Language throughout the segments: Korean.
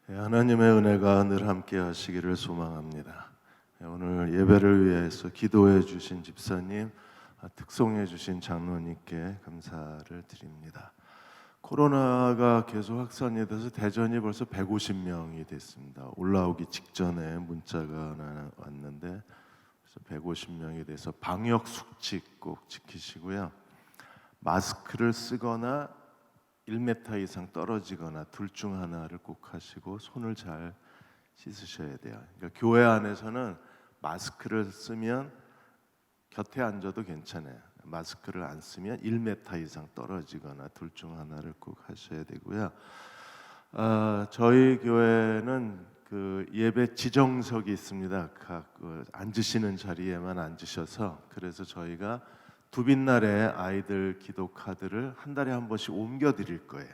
하나님의 은혜가 늘 함께 하시기를 소망합니다. 오늘 예배를 위해서 기도해 주신 집사님, 특송해 주신 장로님께 감사를 드립니다. 코로나가 계속 확산이 돼서 대전이 벌써 150명이 됐습니다. 올라오기 직전에 문자가 왔는데 150명이 돼서 방역 수칙 꼭 지키시고요. 마스크를 쓰거나 1m 이상 떨어지거나 둘 중 하나를 꼭 하시고 손을 잘 씻으셔야 돼요. 그러니까 교회 안에서는 마스크를 쓰면 곁에 앉아도 괜찮아요. 마스크를 안 쓰면 1m 이상 떨어지거나 둘 중 하나를 꼭 하셔야 되고요. 저희 교회는 그 예배 지정석이 있습니다. 각 앉으시는 자리에만 앉으셔서, 그래서 저희가 두빛날에 아이들 기도 카드를 한 달에 한 번씩 옮겨 드릴 거예요.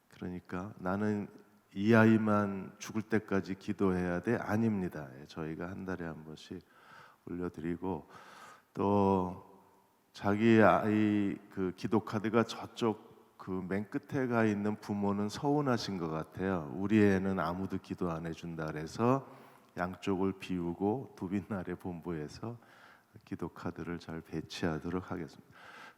그러니까 나는 이 아이만 죽을 때까지 기도해야 돼? 아닙니다. 저희가 한 달에 한 번씩 올려드리고, 또 자기 아이 그 기도 카드가 저쪽 그 맨 끝에 가 있는 부모는 서운하신 것 같아요. 우리 애는 아무도 기도 안 해준다 그래서 양쪽을 비우고 두빛날의 본부에서 기도 카드를 잘 배치하도록 하겠습니다.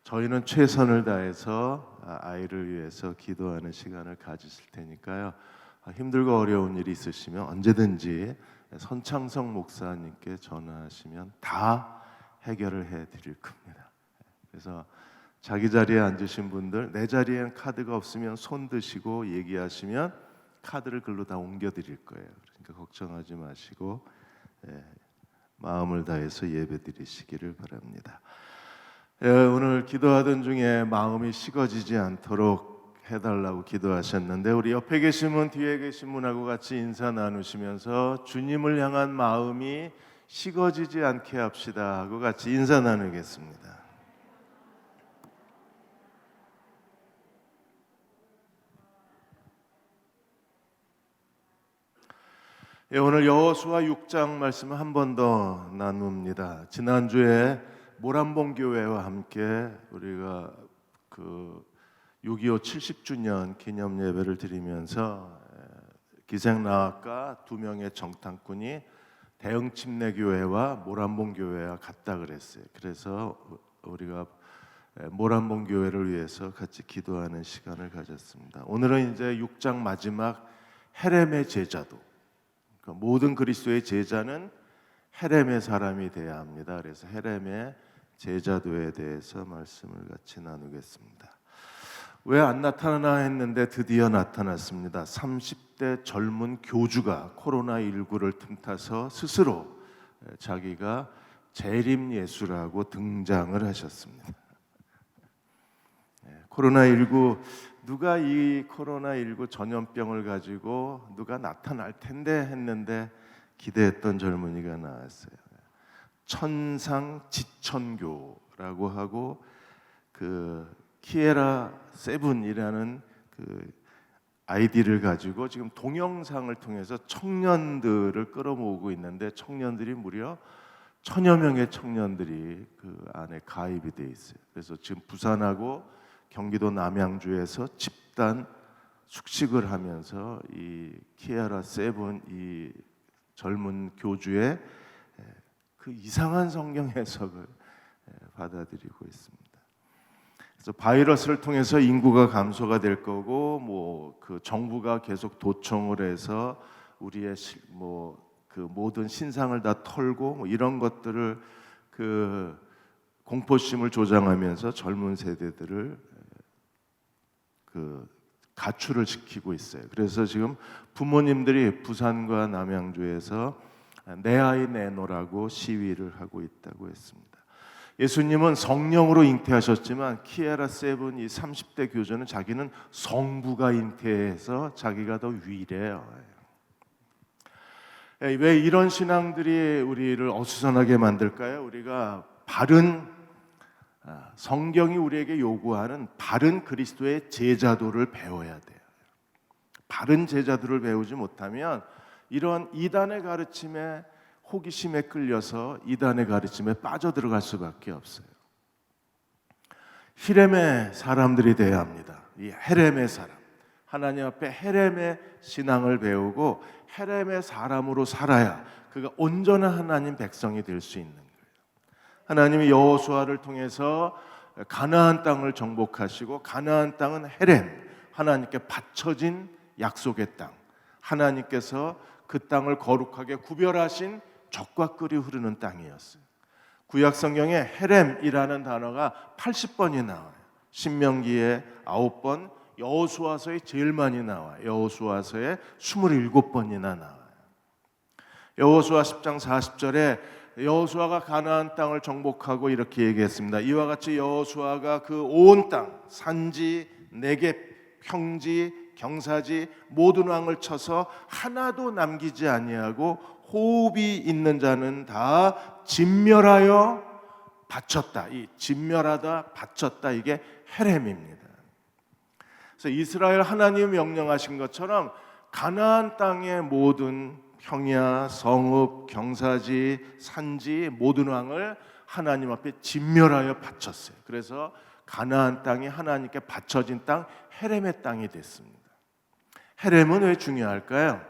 저희는 최선을 다해서 아이를 위해서 기도하는 시간을 가지실 테니까요. 힘들고 어려운 일이 있으시면 언제든지 선창성 목사님께 전화하시면 다 해결을 해드릴 겁니다. 그래서 자기 자리에 앉으신 분들, 내 자리엔 카드가 없으면 손 드시고 얘기하시면 카드를 글로 다 옮겨드릴 거예요. 그러니까 걱정하지 마시고 마음을 다해서 예배드리시기를 바랍니다. 오늘 기도하던 중에 마음이 식어지지 않도록 해달라고 기도하셨는데, 우리 옆에 계신 분, 뒤에 계신 분하고 같이 인사 나누시면서 주님을 향한 마음이 식어지지 않게 합시다 하고 같이 인사 나누겠습니다. 오늘 여호수아 6장 말씀을 한 번 더 나눕니다. 지난주에 모란봉교회와 함께 우리가 그 6.25 70주년 기념 예배를 드리면서 기생나학과 2명의 정탐꾼이 대흥 침례교회와 모란봉교회와 갔다 그랬어요. 그래서 우리가 모란봉교회를 위해서 같이 기도하는 시간을 가졌습니다. 오늘은 이제 6장 마지막 헤렘의 제자도, 모든 그리스도의 제자는 헤렘의 사람이 되어야 합니다. 그래서 헤렘의 제자도에 대해서 말씀을 같이 나누겠습니다. 왜 안 나타나나 했는데 드디어 나타났습니다. 30대 젊은 교주가 코로나19를 틈타서 스스로 자기가 재림 예수라고 등장을 하셨습니다. 코로나19, 누가 이 코로나19 전염병을 가지고 누가 나타날 텐데 했는데 기대했던 젊은이가 나왔어요. 천상지천교라고 하고 그 키에라 세븐이라는 그 아이디를 가지고 지금 동영상을 통해서 청년들을 끌어모으고 있는데, 청년들이 무려 1000여 명의 청년들이 그 안에 가입이 돼 있어요. 그래서 지금 부산하고 경기도 남양주에서 집단 숙식을 하면서 이 키에라 세븐, 이 젊은 교주의 그 이상한 성경 해석을 받아들이고 있습니다. 그래서 바이러스를 통해서 인구가 감소가 될 거고, 뭐 그 정부가 계속 도청을 해서 우리의 그 모든 신상을 다 털고 뭐 이런 것들을 그 공포심을 조장하면서 젊은 세대들을 그 가출을 시키고 있어요. 그래서 지금 부모님들이 부산과 남양주에서 내 아이 내놓으라고 시위를 하고 있다고 했습니다. 예수님은 성령으로 잉태하셨지만 키에라 세븐 이 30대 교주는 자기는 성부가 잉태해서 자기가 더 위래요. 왜 이런 신앙들이 우리를 어수선하게 만들까요? 우리가 바른 성경이 우리에게 요구하는 바른 그리스도의 제자도를 배워야 돼요. 바른 제자도를 배우지 못하면 이런 이단의 가르침에 호기심에 끌려서 이단의 가르침에 빠져들어갈 수밖에 없어요. 히렘의 사람들이 되어야 합니다. 이 헤렘의 사람, 하나님 앞에 헤렘의 신앙을 배우고 헤렘의 사람으로 살아야 그가 온전한 하나님 백성이 될 수 있는 거예요. 하나님이 여호수아를 통해서 가나안 땅을 정복하시고, 가나안 땅은 헤렘, 하나님께 바쳐진 약속의 땅, 하나님께서 그 땅을 거룩하게 구별하신 젖과 꿀이 흐르는 땅이었어요. 구약 성경에 헤렘이라는 단어가 80번이 나와요. 신명기에 9번, 여호수아서에 제일 많이 나와요. 여호수아서에 27번이나 나와요. 여호수아 10장 40절에 여호수아가 가나안 땅을 정복하고 이렇게 얘기했습니다. 이와 같이 여호수아가 그 온 땅, 산지, 네겝, 평지, 경사지 모든 왕을 쳐서 하나도 남기지 아니하고 호흡이 있는 자는 다 진멸하여 바쳤다. 이 진멸하다, 바쳤다, 이게 헤렘입니다. 그래서 이스라엘 하나님 명령하신 것처럼 가나안 땅의 모든 평야, 성읍, 경사지, 산지 모든 왕을 하나님 앞에 진멸하여 바쳤어요. 그래서 가나안 땅이 하나님께 바쳐진 땅, 헤렘의 땅이 됐습니다. 헤렘은 왜 중요할까요?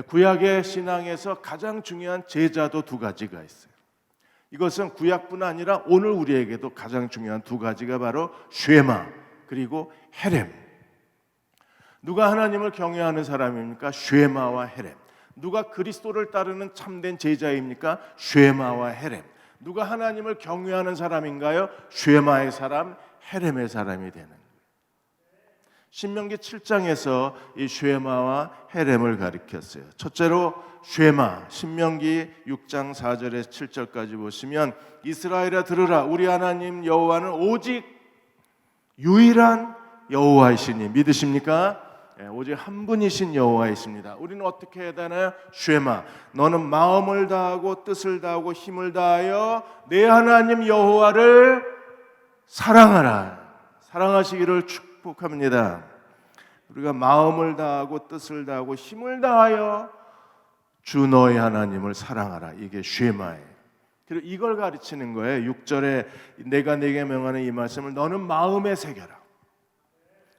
구약의 신앙에서 가장 중요한 제자도 두 가지가 있어요. 이것은 구약뿐 아니라 오늘 우리에게도 가장 중요한 두 가지가 바로 쉐마 그리고 헤렘. 누가 하나님을 경외하는 사람입니까? 쉐마와 헤렘. 누가 그리스도를 따르는 참된 제자입니까? 쉐마와 헤렘. 누가 하나님을 경외하는 사람인가요? 쉐마의 사람, 헤렘의 사람이 되는 거예요. 신명기 7장에서 이 쉐마와 헤렘을 가리켰어요. 첫째로 쉐마, 신명기 6장 4절에서 7절까지 보시면 이스라엘아 들으라, 우리 하나님 여호와는 오직 유일한 여호와이시니 믿으십니까? 오직 한 분이신 여호와이십니다. 우리는 어떻게 해야 되나요? 쉐마, 너는 마음을 다하고 뜻을 다하고 힘을 다하여 내 하나님 여호와를 사랑하라. 사랑하시기를 축복합니다. 우리가 마음을 다하고 뜻을 다하고 힘을 다하여 주 너의 하나님을 사랑하라. 이게 쉐마예요. 그리고 이걸 가르치는 거예요. 6절에 내가 네게 명하는 이 말씀을 너는 마음에 새겨라.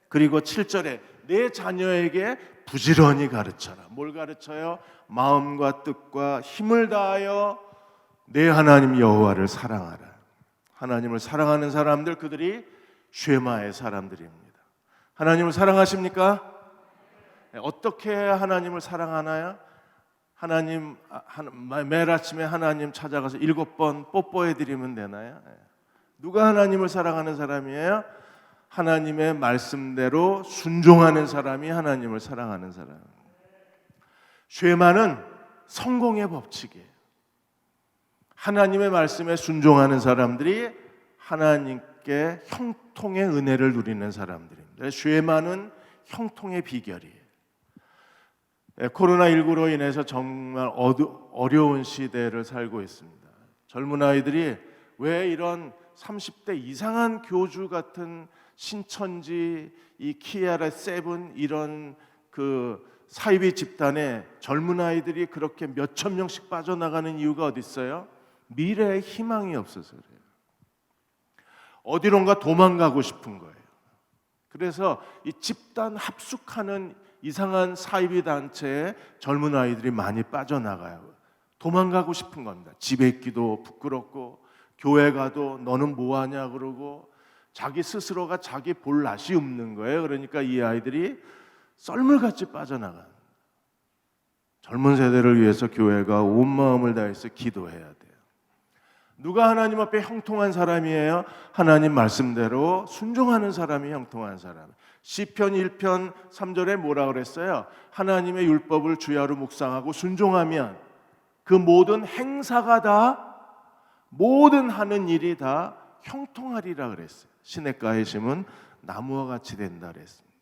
그리고 7절에 내 자녀에게 부지런히 가르쳐라. 뭘 가르쳐요? 마음과 뜻과 힘을 다하여 내 하나님 여호와를 사랑하라. 하나님을 사랑하는 사람들, 그들이 쉐마의 사람들입니다. 하나님을 사랑하십니까? 어떻게 하나님을 사랑하나요? 하나님 매일 아침에 하나님 찾아가서 7번 뽀뽀해 드리면 되나요? 누가 하나님을 사랑하는 사람이에요? 하나님의 말씀대로 순종하는 사람이 하나님을 사랑하는 사람. 쉐마는 성공의 법칙이에요. 하나님의 말씀에 순종하는 사람들이 하나님께 형통의 은혜를 누리는 사람들입니다. 쉐마는 형통의 비결이에요. 코로나19로 인해서 정말 어려운 시대를 살고 있습니다. 젊은 아이들이 왜 이런 30대 이상한 교주 같은 신천지, 이 키아라 세븐 이런 그 사이비 집단에 젊은 아이들이 그렇게 몇천 명씩 빠져나가는 이유가 어디 있어요? 미래에 희망이 없어서 그래요. 어디론가 도망가고 싶은 거예요. 그래서 이 집단 합숙하는 이상한 사이비 단체에 젊은 아이들이 많이 빠져나가요. 도망가고 싶은 겁니다. 집에 있기도 부끄럽고 교회 가도 너는 뭐하냐 그러고 자기 스스로가 자기 볼 낯이 없는 거예요. 그러니까 이 아이들이 썰물같이 빠져나가는, 젊은 세대를 위해서 교회가 온 마음을 다해서 기도해야 돼요. 누가 하나님 앞에 형통한 사람이에요? 하나님 말씀대로 순종하는 사람이 형통한 사람. 시편 1편 3절에 뭐라 그랬어요? 하나님의 율법을 주야로 묵상하고 순종하면 그 모든 행사가 다, 모든 하는 일이 다 형통하리라 그랬어요. 시냇가에 심은 나무와 같이 된다 그랬습니다.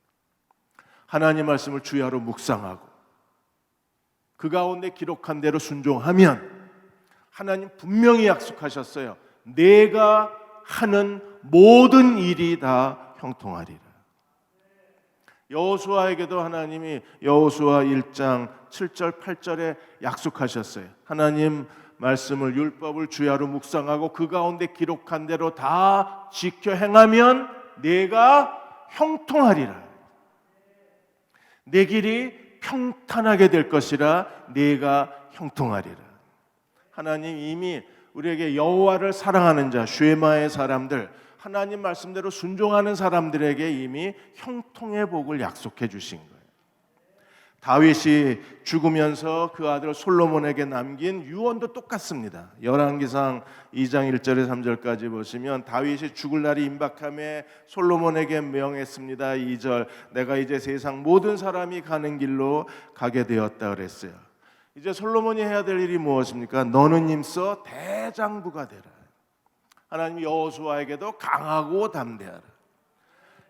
하나님 말씀을 주야로 묵상하고 그 가운데 기록한 대로 순종하면 하나님 분명히 약속하셨어요. 내가 하는 모든 일이 다 형통하리라. 여호수아에게도 하나님이 여호수아 1장 7절 8절에 약속하셨어요. 하나님 말씀을 율법을 주야로 묵상하고 그 가운데 기록한 대로 다 지켜 행하면 내가 형통하리라. 내 길이 평탄하게 될 것이라 내가 형통하리라. 하나님 이미 우리에게 여호와를 사랑하는 자, 쉐마의 사람들, 하나님 말씀대로 순종하는 사람들에게 이미 형통의 복을 약속해 주신 거예요. 다윗이 죽으면서 그 아들 솔로몬에게 남긴 유언도 똑같습니다. 열왕기상 2장 1절에 3절까지 보시면 다윗이 죽을 날이 임박함에 솔로몬에게 명했습니다. 2절, 내가 이제 세상 모든 사람이 가는 길로 가게 되었다 그랬어요. 이제 솔로몬이 해야 될 일이 무엇입니까? 너는 힘써 대장부가 되라. 하나님 여호수아에게도 강하고 담대하라.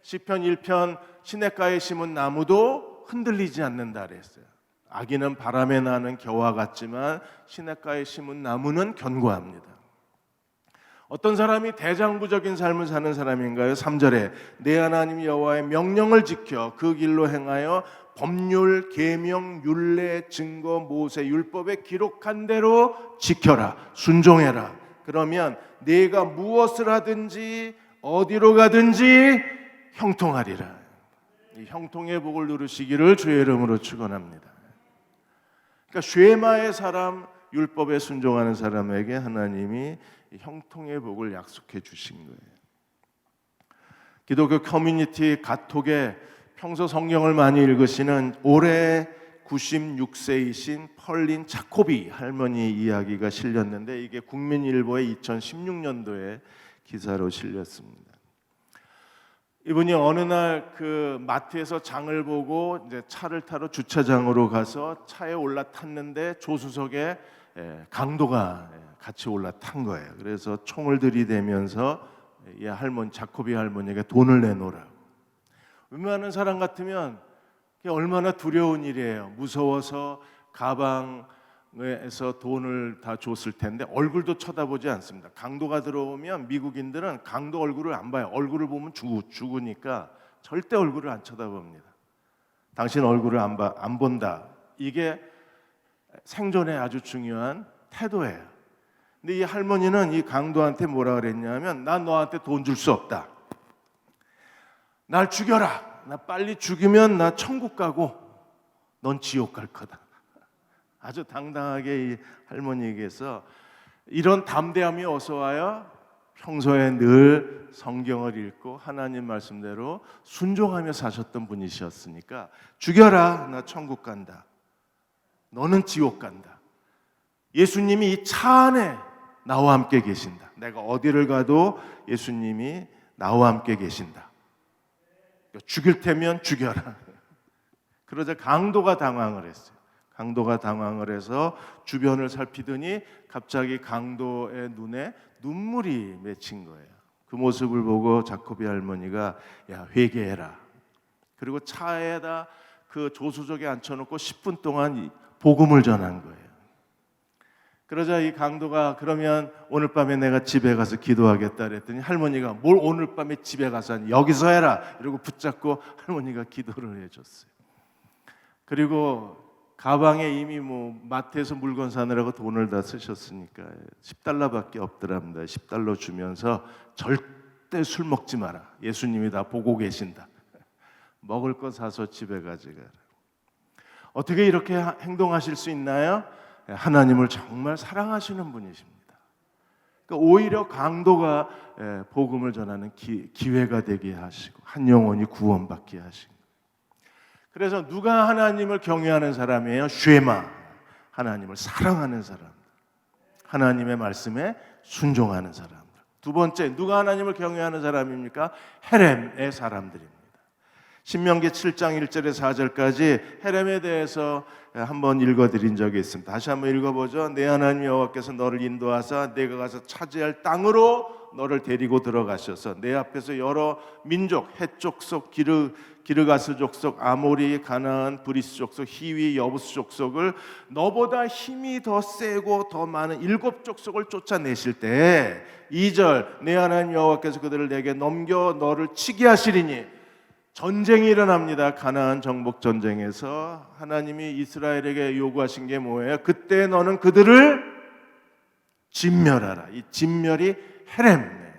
시편 1편 시냇가에 심은 나무도 흔들리지 않는다 그랬어요. 아기는 바람에 나는 겨와 같지만 시냇가에 심은 나무는 견고합니다. 어떤 사람이 대장부적인 삶을 사는 사람인가요? 3절에 내 하나님 여호와의 명령을 지켜 그 길로 행하여 법률, 계명, 율례, 증거, 모세, 율법에 기록한 대로 지켜라. 순종해라. 그러면 네가 무엇을 하든지 어디로 가든지 형통하리라. 이 형통의 복을 누르시기를 주의 이름으로 축원합니다. 그러니까 쉐마의 사람, 율법에 순종하는 사람에게 하나님이 형통의 복을 약속해 주신 거예요. 기독교 커뮤니티 가톡에 평소 성경을 많이 읽으시는 올해 96세이신 펄린 자코비 할머니 이야기가 실렸는데 이게 국민일보의 2016년도에 기사로 실렸습니다. 이분이 어느 날 그 마트에서 장을 보고 이제 차를 타러 주차장으로 가서 차에 올라탔는데 조수석에 강도가 같이 올라탄 거예요. 그래서 총을 들이대면서 이 할머니 자코비 할머니에게 돈을 내놓으라고. 웬만한 사람 같으면 그게 얼마나 두려운 일이에요. 무서워서 가방에서 돈을 다 줬을 텐데 얼굴도 쳐다보지 않습니다. 강도가 들어오면 미국인들은 강도 얼굴을 안 봐요. 얼굴을 보면 죽으니까 절대 얼굴을 안 쳐다봅니다. 당신 얼굴을 안 본다. 이게 생존에 아주 중요한 태도예요. 근데 이 할머니는 이 강도한테 뭐라 그랬냐면 난 너한테 돈 줄 수 없다. 날 죽여라. 나 빨리 죽이면 나 천국 가고 넌 지옥 갈 거다. 아주 당당하게 이 할머니에게서 이런 담대함이 어서 와요. 평소에 늘 성경을 읽고 하나님 말씀대로 순종하며 사셨던 분이셨으니까 죽여라. 나 천국 간다. 너는 지옥 간다. 예수님이 이 차 안에 나와 함께 계신다. 내가 어디를 가도 예수님이 나와 함께 계신다. 죽일 테면 죽여라. 그러자 강도가 당황을 했어요. 강도가 당황을 해서 주변을 살피더니 갑자기 강도의 눈에 눈물이 맺힌 거예요. 그 모습을 보고 자코비 할머니가 야 회개해라. 그리고 차에다 그 조수석에 앉혀놓고 10분 동안 복음을 전한 거예요. 그러자 이 강도가 그러면 오늘 밤에 내가 집에 가서 기도하겠다 그랬더니 할머니가 뭘 오늘 밤에 집에 가서 하니 여기서 해라 이러고 붙잡고 할머니가 기도를 해줬어요. 그리고 가방에 이미 마트에서 물건 사느라고 돈을 다 쓰셨으니까 10달러밖에 없더랍니다. 10달러 주면서 절대 술 먹지 마라. 예수님이 다 보고 계신다. 먹을 거 사서 집에 가져가라. 어떻게 이렇게 행동하실 수 있나요? 하나님을 정말 사랑하시는 분이십니다. 그러니까 오히려 강도가 복음을 전하는 기회가 되게 하시고 한 영혼이 구원받게 하시고. 그래서 누가 하나님을 경외하는 사람이에요? 쉐마, 하나님을 사랑하는 사람, 하나님의 말씀에 순종하는 사람들. 두 번째, 누가 하나님을 경외하는 사람입니까? 헤렘의 사람들입니다. 신명기 7장 1절에서 4절까지 헤렘에 대해서 한번 읽어드린 적이 있습니다. 다시 한번 읽어보죠. 내 하나님 여호와께서 너를 인도하사 내가 가서 차지할 땅으로 너를 데리고 들어가셔서 내 앞에서 여러 민족, 헷 족속, 기르가스 족속, 아모리, 가나안, 브리스 족속, 히위, 여부스 족속을 너보다 힘이 더 세고 더 많은 7 족속을 쫓아내실 때 2절 내 하나님 여호와께서 그들을 내게 넘겨 너를 치게 하시리니 전쟁이 일어납니다. 가나안 정복 전쟁에서 하나님이 이스라엘에게 요구하신 게 뭐예요? 그때 너는 그들을 진멸하라. 이 진멸이 헤렘,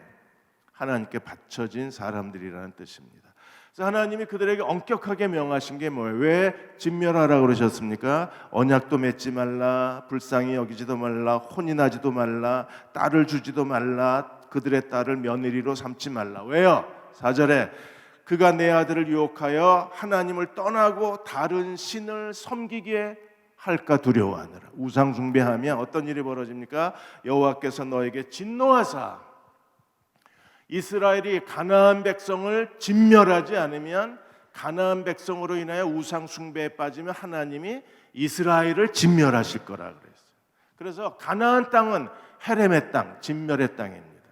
하나님께 바쳐진 사람들이라는 뜻입니다. 그래서 하나님이 그들에게 엄격하게 명하신 게 뭐예요? 왜 진멸하라고 그러셨습니까? 언약도 맺지 말라, 불쌍히 여기지도 말라, 혼인하지도 말라, 딸을 주지도 말라, 그들의 딸을 며느리로 삼지 말라. 왜요? 4절에 그가 내 아들을 유혹하여 하나님을 떠나고 다른 신을 섬기게 할까 두려워하느라. 우상 숭배하면 어떤 일이 벌어집니까? 여호와께서 너에게 진노하사 이스라엘이 가나안 백성을 진멸하지 않으면, 가나안 백성으로 인하여 우상 숭배에 빠지면 하나님이 이스라엘을 진멸하실 거라 그랬어요. 그래서 가나안 땅은 헤렘의 땅, 진멸의 땅입니다.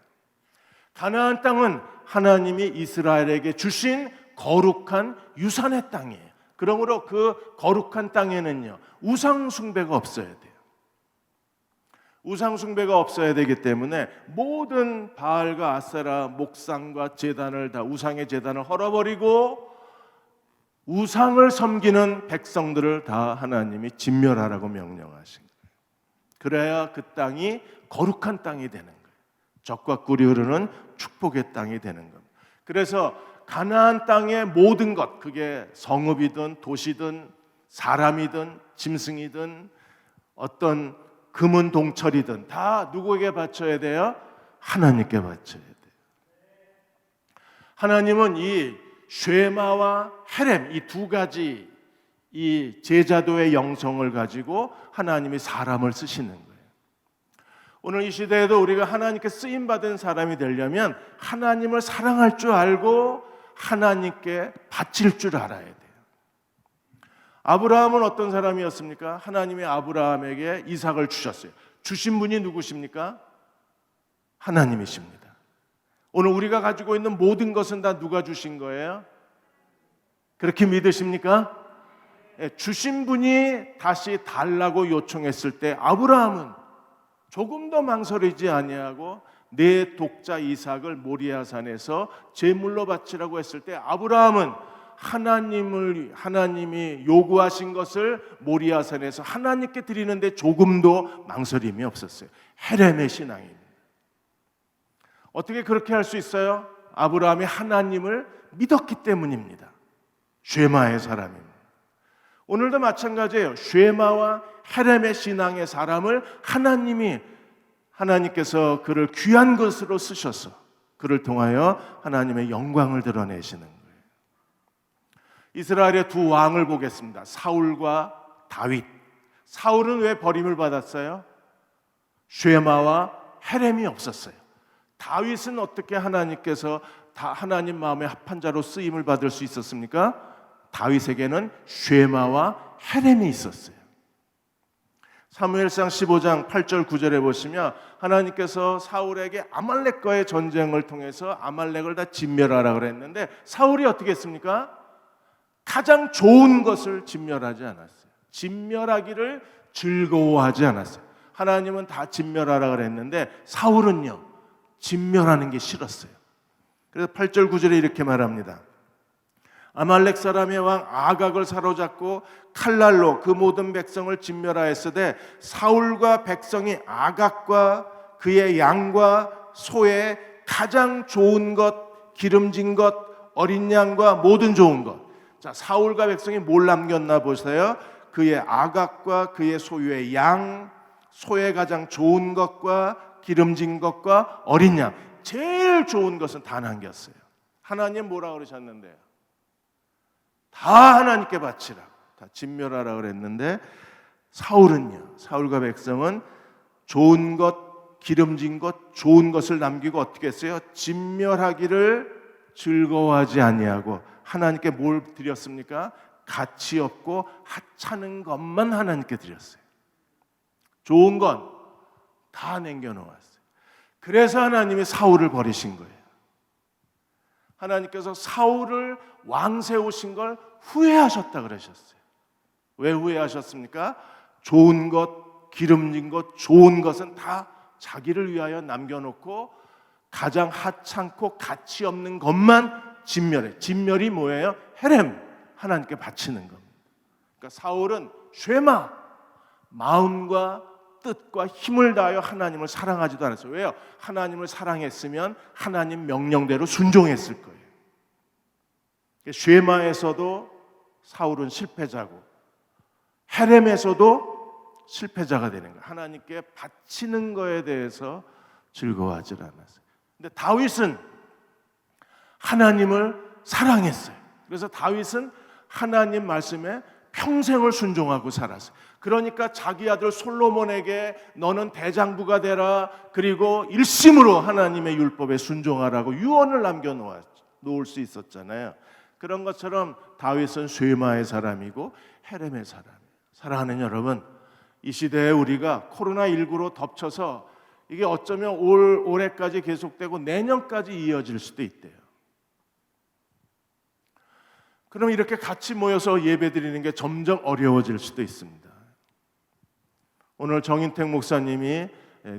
가나안 땅은 하나님이 이스라엘에게 주신 거룩한 유산의 땅이에요. 그러므로 그 거룩한 땅에는요, 우상 숭배가 없어야 돼요. 우상 숭배가 없어야 되기 때문에 모든 바알과 아세라, 목상과 제단을 다, 우상의 제단을 헐어버리고 우상을 섬기는 백성들을 다 하나님이 진멸하라고 명령하신 거예요. 그래야 그 땅이 거룩한 땅이 되는 거예요. 젖과 꿀이 흐르는 축복의 땅이 되는 겁니다. 그래서 가나안 땅의 모든 것, 그게 성읍이든 도시든 사람이든 짐승이든 어떤 금은 동철이든 다 누구에게 바쳐야 돼요? 하나님께 바쳐야 돼요. 하나님은 이 쉐마와 헤렘, 이 두 가지 이 제자도의 영성을 가지고 하나님이 사람을 쓰시는 거예요. 오늘 이 시대에도 우리가 하나님께 쓰임받은 사람이 되려면 하나님을 사랑할 줄 알고 하나님께 바칠 줄 알아야 돼요. 아브라함은 어떤 사람이었습니까? 하나님이 아브라함에게 이삭을 주셨어요. 주신 분이 누구십니까? 하나님이십니다. 오늘 우리가 가지고 있는 모든 것은 다 누가 주신 거예요? 그렇게 믿으십니까? 주신 분이 다시 달라고 요청했을 때 아브라함은 조금 더 망설이지 아니하고 내 독자 이삭을 모리아산에서 제물로 바치라고 했을 때 아브라함은 하나님이 요구하신 것을 모리아산에서 하나님께 드리는데 조금도 망설임이 없었어요. 헤렘의 신앙입니다. 어떻게 그렇게 할 수 있어요? 아브라함이 하나님을 믿었기 때문입니다. 쉐마의 사람입니다. 오늘도 마찬가지예요. 쉐마와 헤렘의 신앙의 사람을 하나님께서 그를 귀한 것으로 쓰셔서 그를 통하여 하나님의 영광을 드러내시는 거예요. 이스라엘의 두 왕을 보겠습니다. 사울과 다윗. 사울은 왜 버림을 받았어요? 쉐마와 헤렘이 없었어요. 다윗은 어떻게 하나님께서 하나님 마음에 합한 자로 쓰임을 받을 수 있었습니까? 다윗에게는 쉐마와 헤렘이 있었어요. 사무엘상 15장 8절 9절에 보시면 하나님께서 사울에게 아말렉과의 전쟁을 통해서 아말렉을 다 진멸하라 그랬는데 사울이 어떻게 했습니까? 가장 좋은 것을 진멸하지 않았어요. 진멸하기를 즐거워하지 않았어요. 하나님은 다 진멸하라 그랬는데 사울은요, 진멸하는 게 싫었어요. 그래서 8절 9절에 이렇게 말합니다. 아말렉 사람의 왕 아각을 사로잡고 칼날로 그 모든 백성을 진멸하였으되 사울과 백성이 아각과 그의 양과 소의 가장 좋은 것, 기름진 것, 어린 양과 모든 좋은 것. 자, 사울과 백성이 뭘 남겼나 보세요. 그의 아각과 그의 소유의 양, 소의 가장 좋은 것과 기름진 것과 어린 양, 제일 좋은 것은 다 남겼어요. 하나님 뭐라 그러셨는데요? 다 하나님께 바치라고, 다 진멸하라 그랬는데 사울은요, 사울과 백성은 좋은 것, 기름진 것, 좋은 것을 남기고 어떻게 했어요? 진멸하기를 즐거워하지 아니하고 하나님께 뭘 드렸습니까? 가치 없고 하찮은 것만 하나님께 드렸어요. 좋은 건 다 남겨놓았어요. 그래서 하나님이 사울을 버리신 거예요. 하나님께서 사울을 왕 세우신 걸 후회하셨다 그러셨어요. 왜 후회하셨습니까? 좋은 것, 기름진 것, 좋은 것은 다 자기를 위하여 남겨놓고 가장 하찮고 가치 없는 것만 진멸해. 진멸이 뭐예요? 헤렘, 하나님께 바치는 겁니다. 그러니까 사울은 쉐마, 마음과 뜻과 힘을 다하여 하나님을 사랑하지도 않았어요. 왜요? 하나님을 사랑했으면 하나님 명령대로 순종했을 거예요. 쉐마에서도 사울은 실패자고 헤렘에서도 실패자가 되는 거예요. 하나님께 바치는 거에 대해서 즐거워하지 않았어요. 근데 다윗은 하나님을 사랑했어요. 그래서 다윗은 하나님 말씀에 평생을 순종하고 살았어요. 그러니까 자기 아들 솔로몬에게 너는 대장부가 되라, 그리고 일심으로 하나님의 율법에 순종하라고 유언을 남겨놓을 수 있었잖아요. 그런 것처럼 다윗은 쉐마의 사람이고 헤렘의 사람이에요. 사랑하는 여러분, 이 시대에 우리가 코로나19로 덮쳐서 이게 어쩌면 올해까지 계속되고 내년까지 이어질 수도 있대요. 그럼 이렇게 같이 모여서 예배드리는 게 점점 어려워질 수도 있습니다. 오늘 정인택 목사님이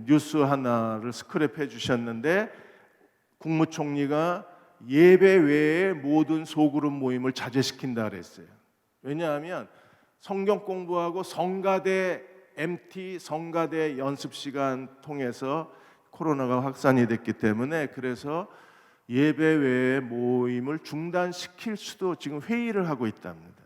뉴스 하나를 스크랩해 주셨는데 국무총리가 예배 외에 모든 소그룹 모임을 자제시킨다 그랬어요. 왜냐하면 성경 공부하고 성가대 MT 성가대 연습 시간 통해서 코로나가 확산이 됐기 때문에 그래서 예배 외의 모임을 중단시킬 수도 지금 회의를 하고 있답니다.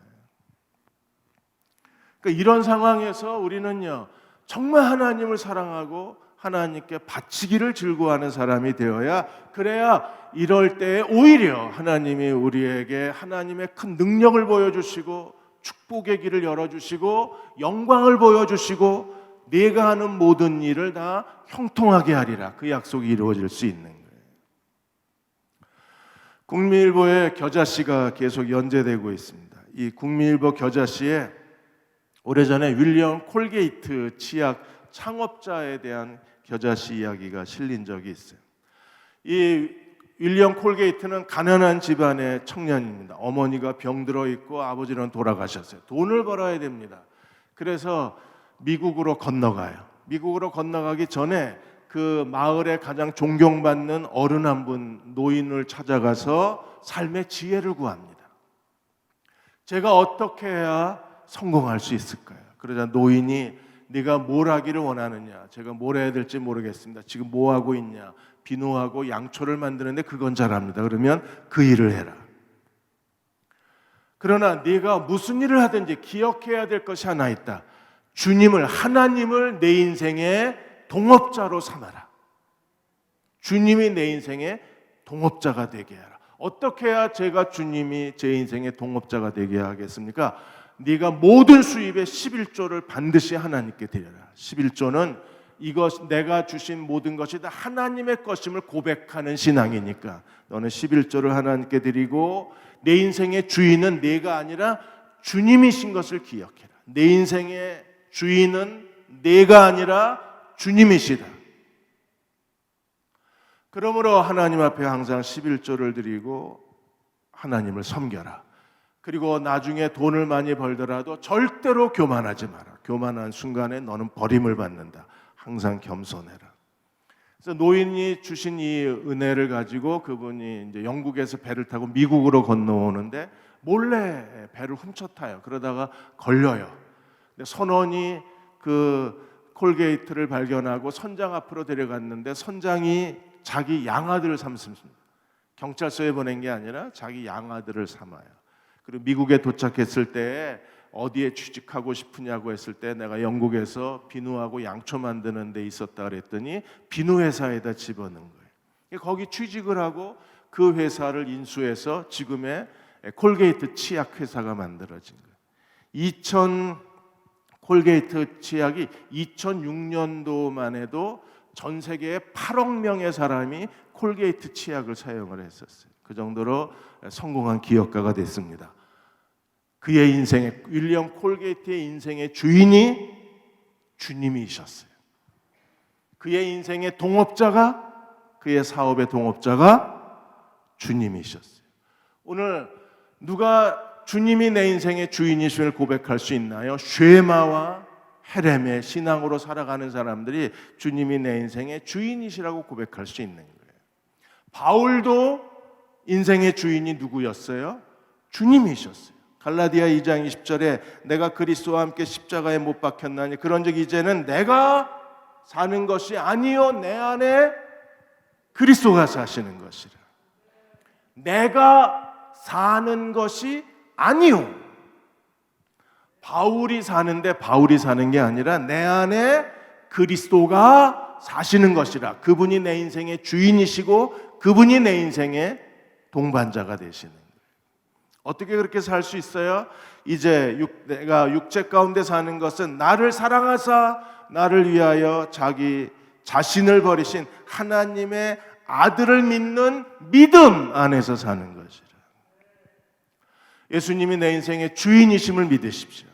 그러니까 이런 상황에서 우리는요 정말 하나님을 사랑하고 하나님께 바치기를 즐거워하는 사람이 되어야, 그래야 이럴 때 오히려 하나님이 우리에게 하나님의 큰 능력을 보여주시고 축복의 길을 열어주시고 영광을 보여주시고 내가 하는 모든 일을 다 형통하게 하리라, 그 약속이 이루어질 수 있는 거예요. 국민일보의 겨자씨가 계속 연재되고 있습니다. 이 국민일보 겨자씨에 오래전에 윌리엄 콜게이트 치약 창업자에 대한 겨자씨 이야기가 실린 적이 있어요. 이 윌리엄 콜게이트는 가난한 집안의 청년입니다. 어머니가 병들어 있고 아버지는 돌아가셨어요. 돈을 벌어야 됩니다. 그래서 미국으로 건너가요. 미국으로 건너가기 전에 그 마을에 가장 존경받는 어른 한 분, 노인을 찾아가서 삶의 지혜를 구합니다. 제가 어떻게 해야 성공할 수 있을까요? 그러자 노인이 네가 뭘 하기를 원하느냐? 제가 뭘 해야 될지 모르겠습니다. 지금 뭐 하고 있냐? 비누하고 양초를 만드는데 그건 잘합니다. 그러면 그 일을 해라. 그러나 네가 무슨 일을 하든지 기억해야 될 것이 하나 있다. 주님을, 하나님을 내 인생의 동업자로 삼아라. 주님이 내 인생의 동업자가 되게 하라. 어떻게 해야 제가 주님이 제 인생의 동업자가 되게 하겠습니까? 네가 모든 수입의 11조를 반드시 하나님께 드려라. 11조는 이것 내가 주신 모든 것이 다 하나님의 것임을 고백하는 신앙이니까 너는 11조를 하나님께 드리고 내 인생의 주인은 내가 아니라 주님이신 것을 기억해라. 내 인생의 주인은 내가 아니라 주님이시다. 그러므로 하나님 앞에 항상 11조를 드리고 하나님을 섬겨라. 그리고 나중에 돈을 많이 벌더라도 절대로 교만하지 마라. 교만한 순간에 너는 버림을 받는다. 항상 겸손해라. 그래서 노인이 주신 이 은혜를 가지고 그분이 이제 영국에서 배를 타고 미국으로 건너오는데 몰래 배를 훔쳐 타요. 그러다가 걸려요. 근데 선원이 그 콜게이트를 발견하고 선장 앞으로 데려갔는데 선장이 자기 양아들을 삼습니다. 경찰서에 보낸 게 아니라 자기 양아들을 삼아요. 그리고 미국에 도착했을 때 어디에 취직하고 싶으냐고 했을 때 내가 영국에서 비누하고 양초 만드는 데 있었다 그랬더니 비누 회사에다 집어넣은 거예요. 거기 취직을 하고 그 회사를 인수해서 지금의 콜게이트 치약 회사가 만들어진 거예요. 콜게이트 치약이 2006년도만 해도 전 세계에 8억 명의 사람이 콜게이트 치약을 사용을 했었어요. 그 정도로 성공한 기업가가 됐습니다. 그의 인생의, 윌리엄 콜게이트의 인생의 주인이 주님이셨어요. 그의 인생의 동업자가, 그의 사업의 동업자가 주님이셨어요. 오늘 누가 주님이 내 인생의 주인이심을 고백할 수 있나요? 쉐마와 헤렘의 신앙으로 살아가는 사람들이 주님이 내 인생의 주인이시라고 고백할 수 있는 거예요. 바울도 인생의 주인이 누구였어요? 주님이셨어요. 갈라디아 2장 20절에 내가 그리스도와 함께 십자가에 못 박혔나니 그런즉 이제는 내가 사는 것이 아니요 내 안에 그리스도가 사시는 것이라. 내가 사는 것이 아니요. 바울이 사는데 바울이 사는 게 아니라 내 안에 그리스도가 사시는 것이라. 그분이 내 인생의 주인이시고 그분이 내 인생의 동반자가 되시는 거예요. 어떻게 그렇게 살 수 있어요? 이제 내가 육체 가운데 사는 것은 나를 사랑하사 나를 위하여 자기 자신을 버리신 하나님의 아들을 믿는 믿음 안에서 사는 것이라. 예수님이 내 인생의 주인이심을 믿으십시오.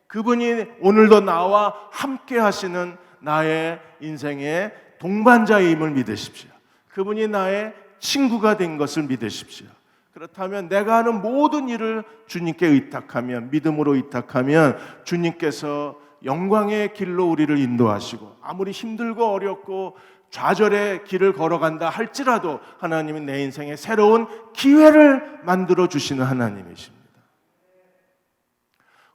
그분이 오늘도 나와 함께 하시는 나의 인생의 동반자임을 믿으십시오. 그분이 나의 친구가 된 것을 믿으십시오. 그렇다면 내가 하는 모든 일을 주님께 의탁하면, 믿음으로 의탁하면 주님께서 영광의 길로 우리를 인도하시고, 아무리 힘들고 어렵고 좌절의 길을 걸어간다 할지라도 하나님은 내 인생에 새로운 기회를 만들어 주시는 하나님이십니다.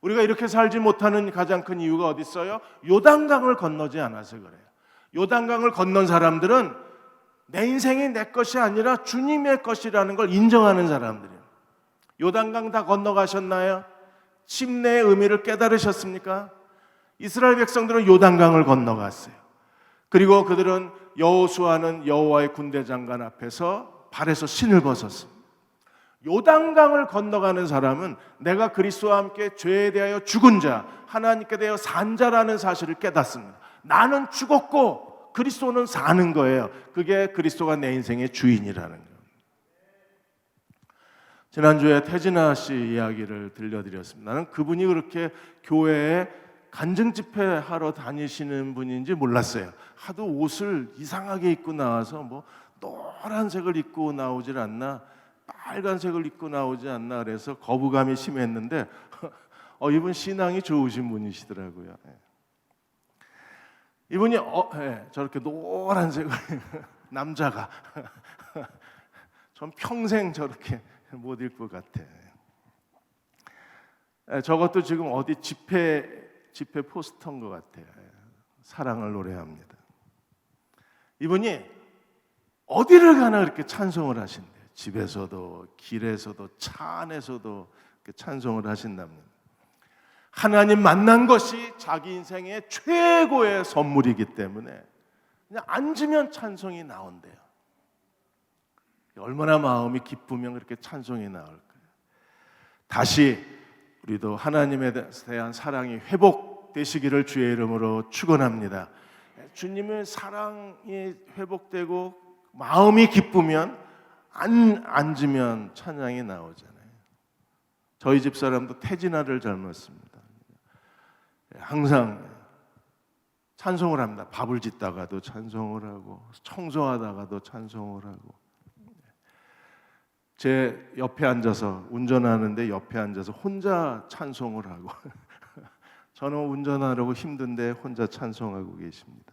우리가 이렇게 살지 못하는 가장 큰 이유가 어디 있어요? 요단강을 건너지 않아서 그래요. 요단강을 건넌 사람들은 내 인생이 내 것이 아니라 주님의 것이라는 걸 인정하는 사람들이에요. 요단강 다 건너가셨나요? 침례의 의미를 깨달으셨습니까? 이스라엘 백성들은 요단강을 건너갔어요. 그리고 그들은 여호수아는 여호와의 군대 장관 앞에서 발에서 신을 벗었습니다. 요단강을 건너가는 사람은 내가 그리스도와 함께 죄에 대하여 죽은 자, 하나님께 대하여 산 자라는 사실을 깨닫습니다. 나는 죽었고 그리스도는 사는 거예요. 그게 그리스도가 내 인생의 주인이라는 거예요. 지난주에 태진아 씨 이야기를 들려드렸습니다. 나는 그분이 그렇게 교회에 간증 집회하러 다니시는 분인지 몰랐어요. 하도 옷을 이상하게 입고 나와서 뭐 노란색을 입고 나오질 않나, 빨간색을 입고 나오지 않나 그래서 거부감이 심했는데 이분 신앙이 좋으신 분이시더라고요. 이분이 저렇게 노란색을 남자가 전 평생 저렇게 못 입을 것 같아. 저것도 지금 어디 집회 포스터인 것 같아요. 사랑을 노래합니다. 이분이 어디를 가나 그렇게 찬송을 하신대요. 집에서도 길에서도 차 안에서도 찬송을 하신답니다. 하나님 만난 것이 자기 인생의 최고의 선물이기 때문에 그냥 앉으면 찬송이 나온대요. 얼마나 마음이 기쁘면 그렇게 찬송이 나올까요? 다시 우리도 하나님에 대한 사랑이 회복되시기를 주의 이름으로 축원합니다. 주님의 사랑이 회복되고 마음이 기쁘면 앉으면 찬양이 나오잖아요. 저희 집 사람도 태진아를 닮았습니다. 항상 찬송을 합니다. 밥을 짓다가도 찬송을 하고 청소하다가도 찬송을 하고. 제 옆에 앉아서 운전하는데 옆에 앉아서 혼자 찬송을 하고 저는 운전하려고 힘든데 혼자 찬송하고 계십니다.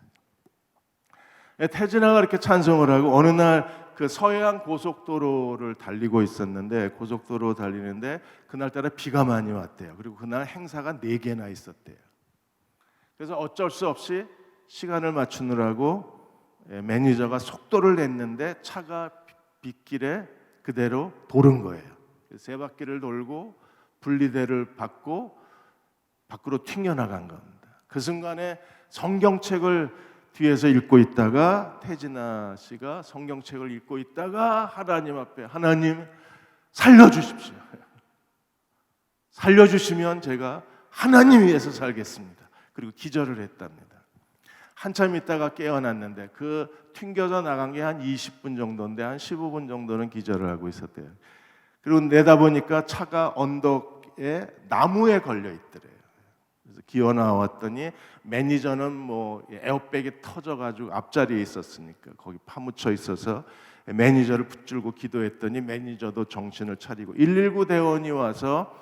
태진아가 이렇게 찬송을 하고 어느 날 그 서해안 고속도로를 달리고 있었는데 고속도로 달리는데 그날따라 비가 많이 왔대요. 그리고 그날 행사가 4개나 있었대요. 그래서 어쩔 수 없이 시간을 맞추느라고 매니저가 속도를 냈는데 차가 빗길에 그대로 도른 거예요. 3바퀴를 돌고 분리대를 받고 밖으로 튕겨나간 겁니다. 그 순간에 성경책을 뒤에서 읽고 있다가 태진아 씨가 성경책을 읽고 있다가 하나님 앞에 하나님 살려주십시오. 살려주시면 제가 하나님 위해서 살겠습니다. 그리고 기절을 했답니다. 한참 있다가 깨어났는데 그 튕겨져 나간 게 한 20분 정도인데 한 15분 정도는 기절을 하고 있었대요. 그리고 내다보니까 차가 언덕에 나무에 걸려 있더래요. 그래서 기어 나왔더니 매니저는 뭐 에어백이 터져가지고 앞자리에 있었으니까 거기 파묻혀 있어서 매니저를 붙들고 기도했더니 매니저도 정신을 차리고 119 대원이 와서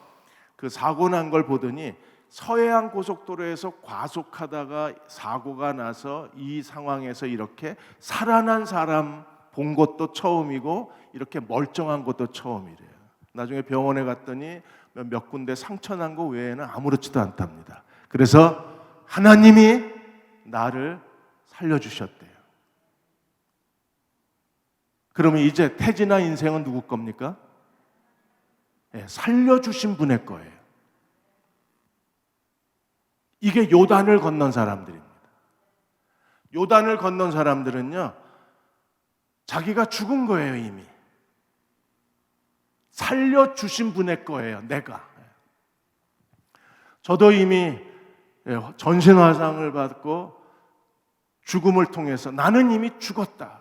그 사고 난 걸 보더니 서해안 고속도로에서 과속하다가 사고가 나서 이 상황에서 이렇게 살아난 사람 본 것도 처음이고 이렇게 멀쩡한 것도 처음이래요. 나중에 병원에 갔더니 몇 군데 상처 난 거 외에는 아무렇지도 않답니다. 그래서 하나님이 나를 살려주셨대요. 그러면 이제 태진아 인생은 누구 겁니까? 살려주신 분의 거예요. 이게 요단을 건넌 사람들입니다. 요단을 건넌 사람들은요, 자기가 죽은 거예요, 이미. 살려주신 분의 거예요, 내가. 저도 이미 전신화상을 받고 죽음을 통해서 나는 이미 죽었다.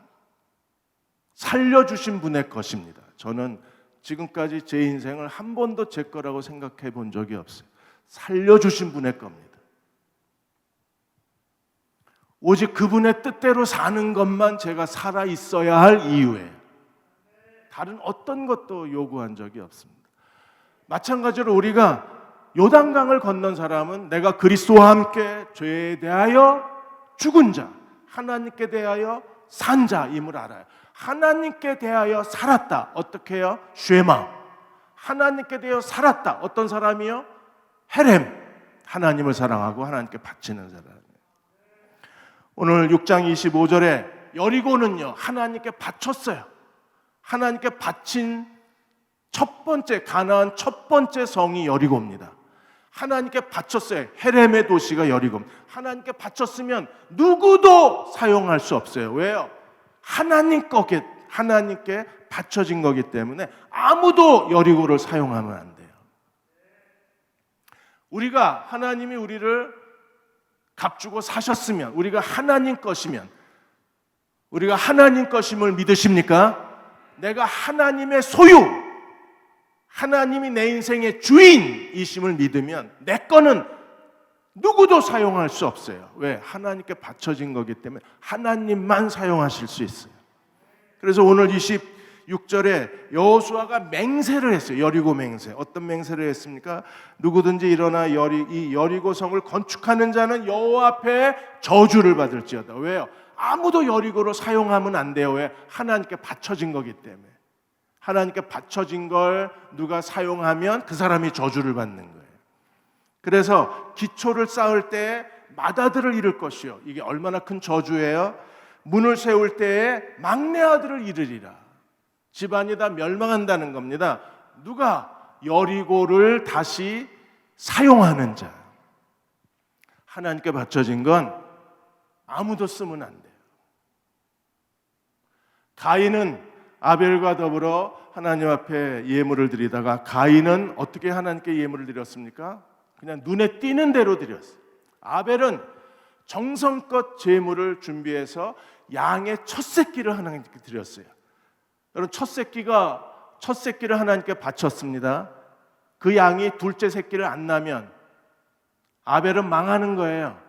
살려주신 분의 것입니다. 저는 지금까지 제 인생을 한 번도 제 거라고 생각해 본 적이 없어요. 살려주신 분의 겁니다. 오직 그분의 뜻대로 사는 것만 제가 살아 있어야 할 이유예요. 다른 어떤 것도 요구한 적이 없습니다. 마찬가지로 우리가 요단강을 건넌 사람은 내가 그리스도와 함께 죄에 대하여 죽은 자, 하나님께 대하여 산 자임을 알아요. 하나님께 대하여 살았다. 어떻게 해요? 쉐마. 하나님께 대하여 살았다. 어떤 사람이요? 헤렘. 하나님을 사랑하고 하나님께 바치는 사람. 오늘 6장 25절에 여리고는요, 하나님께 바쳤어요. 하나님께 바친 첫 번째, 가나안 첫 번째 성이 여리고입니다. 하나님께 바쳤어요. 헤렘의 도시가 여리고. 하나님께 바쳤으면 누구도 사용할 수 없어요. 왜요? 하나님께 바쳐진 거기 때문에 아무도 여리고를 사용하면 안 돼요. 우리가 하나님이 우리를 값주고 사셨으면, 우리가 하나님 것이면, 우리가 하나님 것임을 믿으십니까? 내가 하나님의 소유, 하나님이 내 인생의 주인이심을 믿으면 내 거는 누구도 사용할 수 없어요. 왜? 하나님께 바쳐진 거기 때문에 하나님만 사용하실 수 있어요. 그래서 오늘 26절에 여호수아가 맹세를 했어요. 여리고 맹세. 어떤 맹세를 했습니까? 누구든지 일어나 이 여리고 성을 건축하는 자는 여호와 앞에 저주를 받을지어다. 왜요? 아무도 여리고로 사용하면 안 돼요. 왜? 하나님께 바쳐진 거기 때문에. 하나님께 바쳐진 걸 누가 사용하면 그 사람이 저주를 받는 거예요. 그래서 기초를 쌓을 때 맏아들을 잃을 것이요. 이게 얼마나 큰 저주예요. 문을 세울 때에 막내 아들을 잃으리라. 집안이 다 멸망한다는 겁니다. 누가 여리고를 다시 사용하는 자. 하나님께 바쳐진 건 아무도 쓰면 안 돼요. 가인은 아벨과 더불어 하나님 앞에 예물을 드리다가 가인은 어떻게 하나님께 예물을 드렸습니까? 그냥 눈에 띄는 대로 드렸어요. 아벨은 정성껏 제물을 준비해서 양의 첫 새끼를 하나님께 드렸어요. 여러분, 첫 새끼를 하나님께 바쳤습니다. 그 양이 둘째 새끼를 안 낳으면 아벨은 망하는 거예요.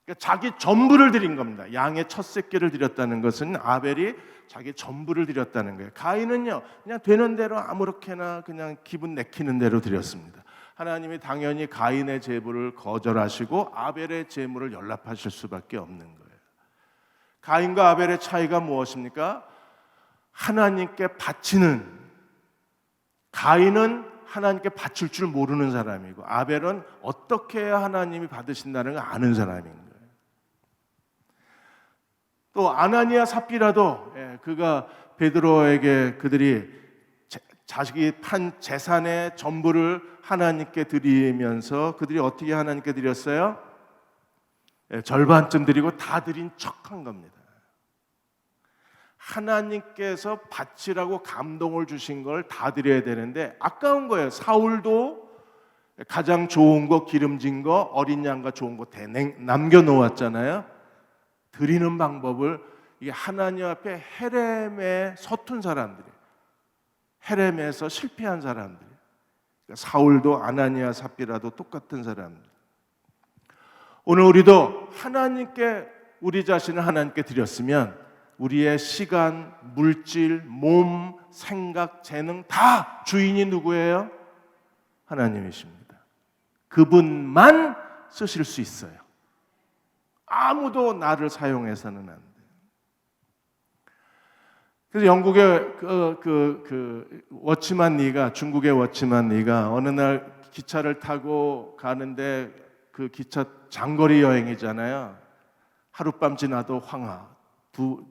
그러니까 자기 전부를 드린 겁니다. 양의 첫 새끼를 드렸다는 것은 아벨이 자기 전부를 드렸다는 거예요. 가인은요, 그냥 되는 대로 아무렇게나 그냥 기분 내키는 대로 드렸습니다. 하나님이 당연히 가인의 제물을 거절하시고 아벨의 제물을 연락하실 수밖에 없는 거예요. 가인과 아벨의 차이가 무엇입니까? 하나님께 바치는, 가인은 하나님께 바칠 줄 모르는 사람이고 아벨은 어떻게 해야 하나님이 받으신다는 걸 아는 사람인 거예요. 또 아나니아 삽비라도 그가 베드로에게 그들이 자식이 판 재산의 전부를 하나님께 드리면서 그들이 어떻게 하나님께 드렸어요? 절반쯤 드리고 다 드린 척한 겁니다. 하나님께서 바치라고 감동을 주신 걸 다 드려야 되는데 아까운 거예요. 사울도 가장 좋은 거, 기름진 거, 어린 양과 좋은 거 남겨놓았잖아요. 드리는 방법을, 이게 하나님 앞에 헤렘에 서툰 사람들이, 헤렘에서 실패한 사람들, 그러니까 사울도 아나니아 삽비라도 똑같은 사람들. 오늘 우리도 하나님께, 우리 자신을 하나님께 드렸으면 우리의 시간, 물질, 몸, 생각, 재능 다 주인이 누구예요? 하나님이십니다. 그분만 쓰실 수 있어요. 아무도 나를 사용해서는 안 돼요. 그래서 영국의 워치만 리가, 중국의 워치만 리가 어느 날 기차를 타고 가는데 그 기차 장거리 여행이잖아요. 하룻밤 지나도 황하,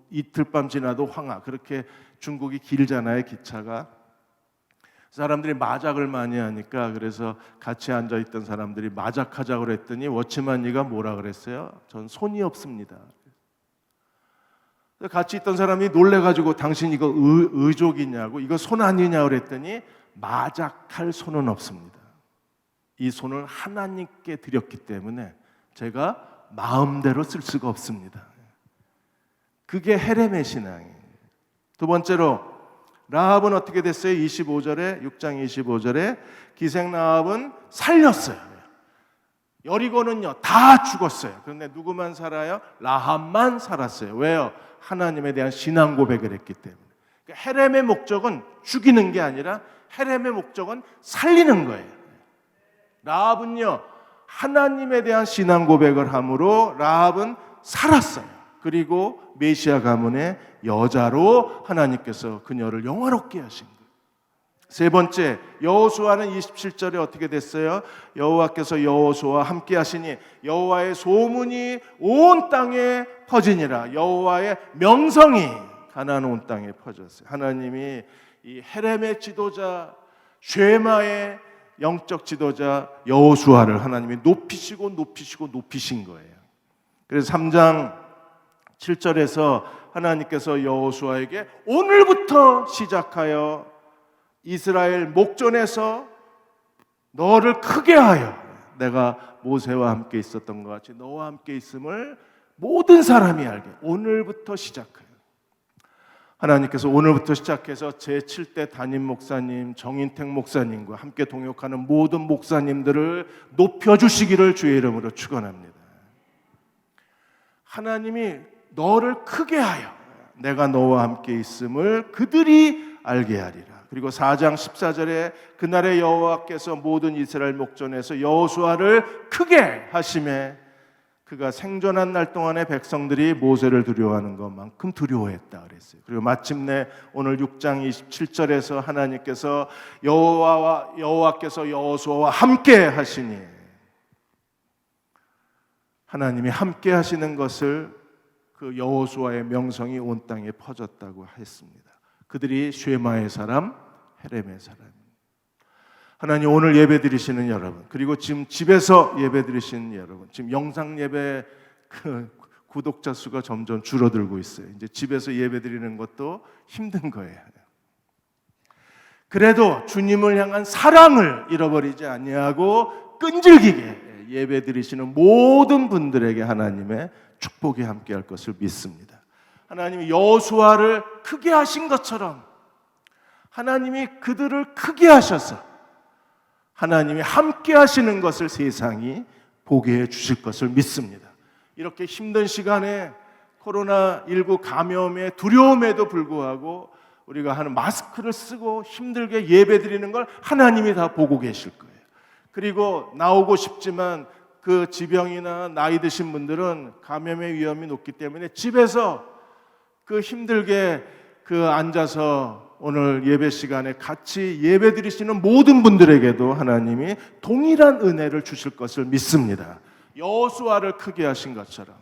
이틀밤 지나도 황하. 그렇게 중국이 길잖아요, 기차가. 사람들이 마작을 많이 하니까 그래서 같이 앉아있던 사람들이 마작하자고 그랬더니 워치만이가 뭐라 그랬어요? 전 손이 없습니다. 같이 있던 사람이 놀래가지고 당신 이거 의족이냐고, 이거 손 아니냐고 그랬더니 마작할 손은 없습니다. 이 손을 하나님께 드렸기 때문에 제가 마음대로 쓸 수가 없습니다. 그게 헤레메 신앙이에요. 두 번째로 라합은 어떻게 됐어요? 25절에 6장 25절에 기생 라합은 살렸어요. 여리고는요 다 죽었어요. 그런데 누구만 살아요? 라합만 살았어요. 왜요? 하나님에 대한 신앙 고백을 했기 때문에. 그러니까 헤렘의 목적은 죽이는 게 아니라 헤렘의 목적은 살리는 거예요. 라합은요 하나님에 대한 신앙 고백을 함으로 라합은 살았어요. 그리고 메시아 가문의 여자로 하나님께서 그녀를 영화롭게 하신 거예요. 세 번째, 여호수아는 27절에 어떻게 됐어요? 여호와께서 여호수아와 함께 하시니 여호와의 소문이 온 땅에 퍼지니라. 여호와의 명성이 가나안 온 땅에 퍼졌어요. 하나님이 이 헤렘의 지도자, 쉐마의 영적 지도자 여호수아를 하나님이 높이신 거예요. 그래서 3장 7절에서 하나님께서 여호수아에게 오늘부터 시작하여 이스라엘 목전에서 너를 크게 하여 내가 모세와 함께 있었던 것 같이 너와 함께 있음을 모든 사람이 알게. 오늘부터 시작해요. 하나님께서 오늘부터 시작해서 제7대 담임 목사님 정인택 목사님과 함께 동역하는 모든 목사님들을 높여주시기를 주의 이름으로 축원합니다. 하나님이 너를 크게 하여 내가 너와 함께 있음을 그들이 알게 하리라. 그리고 4장 14절에 그날의 여호와께서 모든 이스라엘 목전에서 여호수아를 크게 하심에 그가 생존한 날 동안에 백성들이 모세를 두려워하는 것만큼 두려워했다 그랬어요. 그리고 마침내 오늘 6장 27절에서 하나님께서 여호와께서 여호수아와 함께 하시니 하나님이 함께 하시는 것을 그 여호수아의 명성이 온 땅에 퍼졌다고 했습니다. 그들이 쉐마의 사람, 헤렘의 사람. 하나님 오늘 예배 드리시는 여러분, 그리고 지금 집에서 예배 드리시는 여러분, 지금 영상 예배 그 구독자 수가 점점 줄어들고 있어요. 이제 집에서 예배 드리는 것도 힘든 거예요. 그래도 주님을 향한 사랑을 잃어버리지 아니하고 끈질기게 예배 드리시는 모든 분들에게 하나님의 축복이 함께할 것을 믿습니다. 하나님이 여호수아를 크게 하신 것처럼 하나님이 그들을 크게 하셔서 하나님이 함께 하시는 것을 세상이 보게 해 주실 것을 믿습니다. 이렇게 힘든 시간에 코로나19 감염의 두려움에도 불구하고 우리가 하는 마스크를 쓰고 힘들게 예배드리는 걸 하나님이 다 보고 계실 거예요. 그리고 나오고 싶지만 그 지병이나 나이 드신 분들은 감염의 위험이 높기 때문에 집에서 그 힘들게 그 앉아서 오늘 예배 시간에 같이 예배 드리시는 모든 분들에게도 하나님이 동일한 은혜를 주실 것을 믿습니다. 여호수아를 크게 하신 것처럼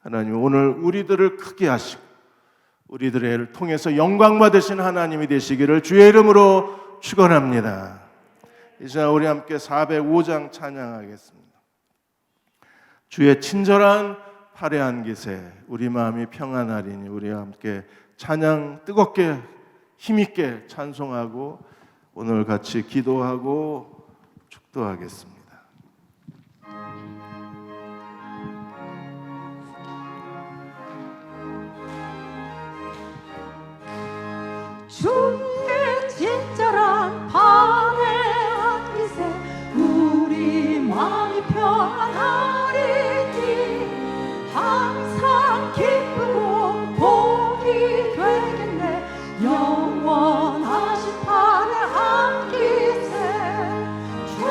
하나님 오늘 우리들을 크게 하시고 우리들의 애를 통해서 영광 받으신 하나님이 되시기를 주의 이름으로 축원합니다. 이제 우리 함께 405장 찬양하겠습니다. 주의 친절한 화려한 기세 우리 마음이 평안하리니 우리와 함께 찬양 뜨겁게 힘있게 찬송하고 오늘 같이 기도하고 축도하겠습니다. 주의 친절한 화려한 기세 우리 마음이 평안하리니 항상 기쁘고 복이 되겠네 영원하신 하늘한 기세 주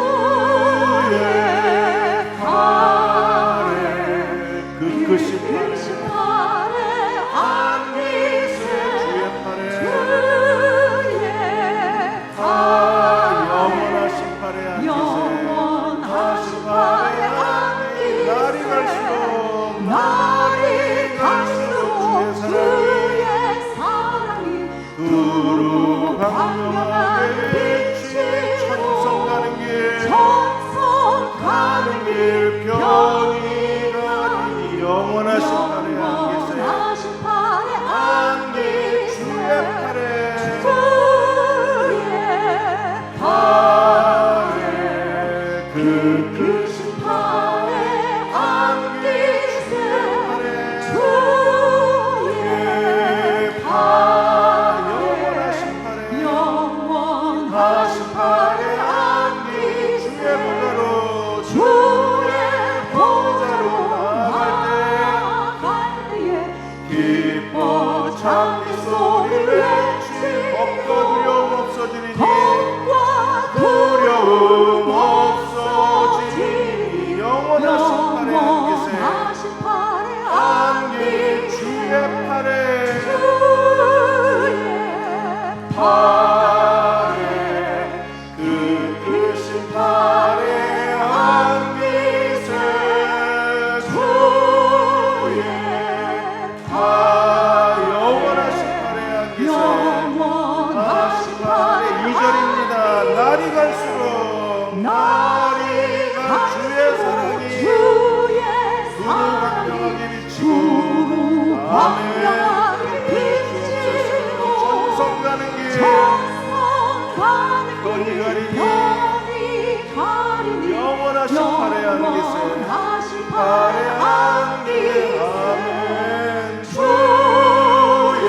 영원하신 팔에 안기세 영원하신 팔에 팔에 안기세 안기세 주의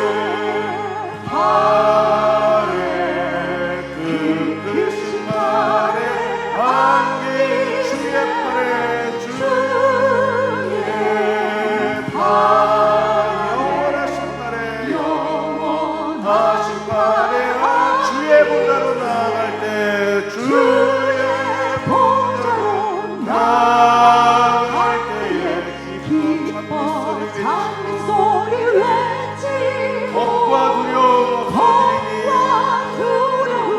팔에 그 크신 팔에 안기 주의 팔에 주의 팔 영원하신 팔에 영원하신 팔에 주의 보좌로 나아갈 때 주의 보좌로 나아갈 때에 기뻐 찬미 소리 외치고 겁과 두려움 두려움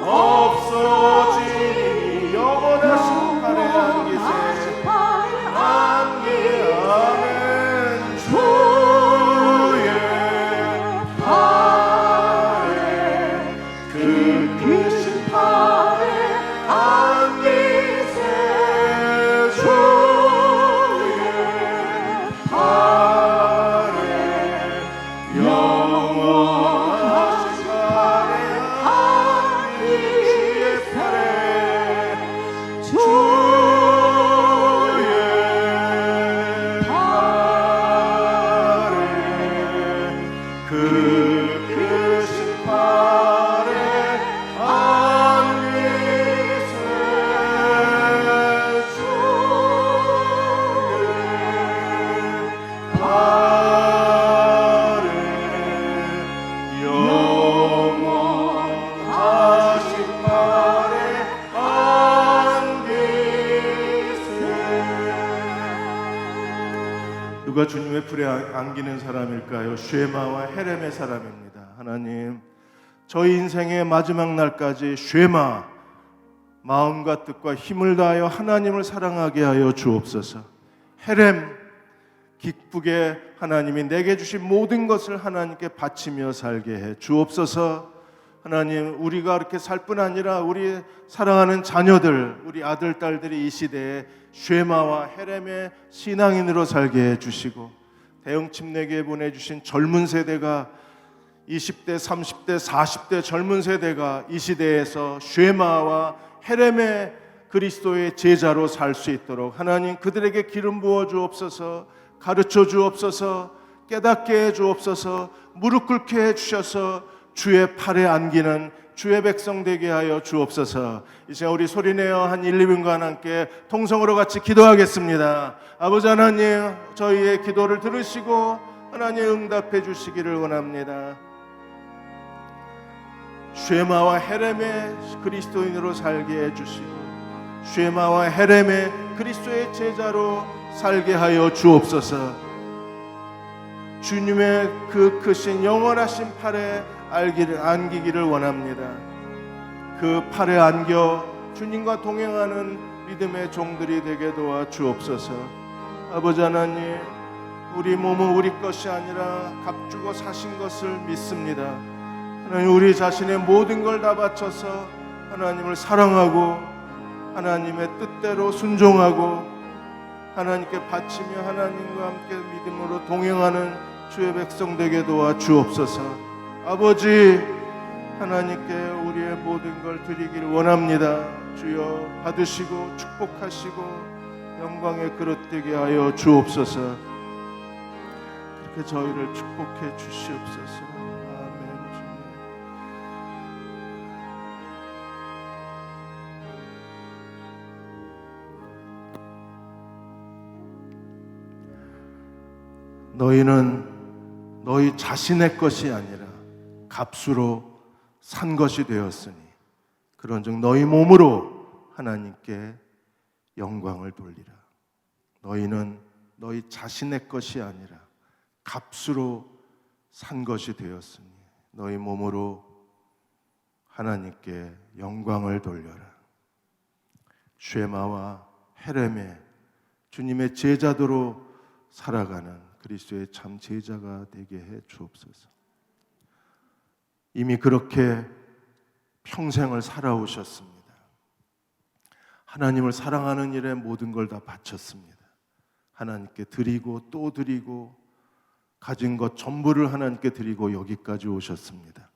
없어지니 영원하신 팔에 안기세 팔에 안기 아멘 주의 팔에 그 크신 팔에 안기세 주의 팔에 영원하신 팔에 안기 주의 팔에 주의 팔에 그 크신 팔에 안기세 주의 팔에 영원하신 팔에 안기세 누가 주님의 풀에 안기는 사람일까요? 쉐마와 헤렘의 사람입니다. 하나님, 저희 인생의 마지막 날까지 쉐마 마음과 뜻과 힘을 다하여 하나님을 사랑하게 하여 주옵소서. 헤렘 기쁘게 하나님이 내게 주신 모든 것을 하나님께 바치며 살게 해 주옵소서. 하나님, 우리가 그렇게 살 뿐 아니라 우리 사랑하는 자녀들, 우리 아들, 딸들이 이 시대에 쉐마와 헤렘의 신앙인으로 살게 해주시고, 대형 침례교회 보내주신 젊은 세대가 20대, 30대, 40대 젊은 세대가 이 시대에서 쉐마와 헤렘의 그리스도의 제자로 살 수 있도록 하나님 그들에게 기름 부어 주옵소서. 가르쳐 주옵소서. 깨닫게 해 주옵소서. 무릎 꿇게 해 주셔서 주의 팔에 안기는 주의 백성 되게 하여 주옵소서. 이제 우리 소리내어 한 1, 2분간 함께 통성으로 같이 기도하겠습니다. 아버지 하나님, 저희의 기도를 들으시고 하나님 응답해 주시기를 원합니다. 쉐마와 헤렘의 그리스도인으로 살게 해주시고 쉐마와 헤렘의 그리스도의 제자로 살게 하여 주옵소서. 주님의 그 크신 영원하신 팔에 안기기를 원합니다. 그 팔에 안겨 주님과 동행하는 믿음의 종들이 되게 도와 주옵소서. 아버지 하나님, 우리 몸은 우리 것이 아니라 값주고 사신 것을 믿습니다. 하나님, 우리 자신의 모든 걸 다 바쳐서 하나님을 사랑하고 하나님의 뜻대로 순종하고 하나님께 바치며 하나님과 함께 믿음으로 동행하는 주의 백성 되게 도와 주옵소서. 아버지, 하나님께 우리의 모든 걸 드리기를 원합니다. 주여, 받으시고 축복하시고 영광의 그릇 되게 하여 주옵소서. 그렇게 저희를 축복해 주시옵소서. 아멘. 주님. 너희는 너희 자신의 것이 아니라 값으로 산 것이 되었으니 그런즉 너희 몸으로 하나님께 영광을 돌리라. 너희는 너희 자신의 것이 아니라 값으로 산 것이 되었으니 너희 몸으로 하나님께 영광을 돌려라. 쉐마와 헤렘의 주님의 제자도로 살아가는 그리스도의 참 제자가 되게 해 주옵소서. 이미 그렇게 평생을 살아오셨습니다. 하나님을 사랑하는 일에 모든 걸 다 바쳤습니다. 하나님께 드리고 또 드리고 가진 것 전부를 하나님께 드리고 여기까지 오셨습니다.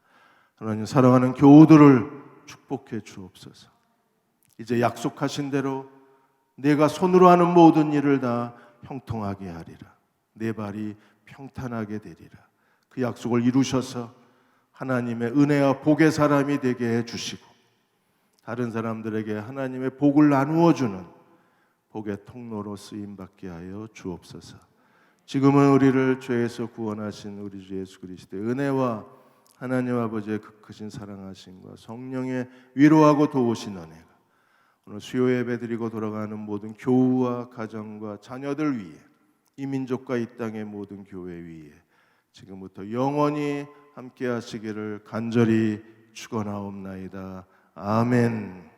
하나님, 사랑하는 교우들을 축복해 주옵소서. 이제 약속하신 대로 내가 손으로 하는 모든 일을 다 형통하게 하리라. 내 발이 평탄하게 되리라. 그 약속을 이루셔서 하나님의 은혜와 복의 사람이 되게 해주시고 다른 사람들에게 하나님의 복을 나누어 주는 복의 통로로 쓰임받게 하여 주옵소서. 지금은 우리를 죄에서 구원하신 우리 주 예수 그리스도의 은혜와 하나님 아버지의 크신 사랑하심과 성령의 위로하고 도우신 은혜가 오늘 수요 예배 드리고 돌아가는 모든 교우와 가정과 자녀들 위에, 이 민족과 이 땅의 모든 교회 위에 지금부터 영원히 함께 하시기를 간절히 축원하옵나이다. 아멘.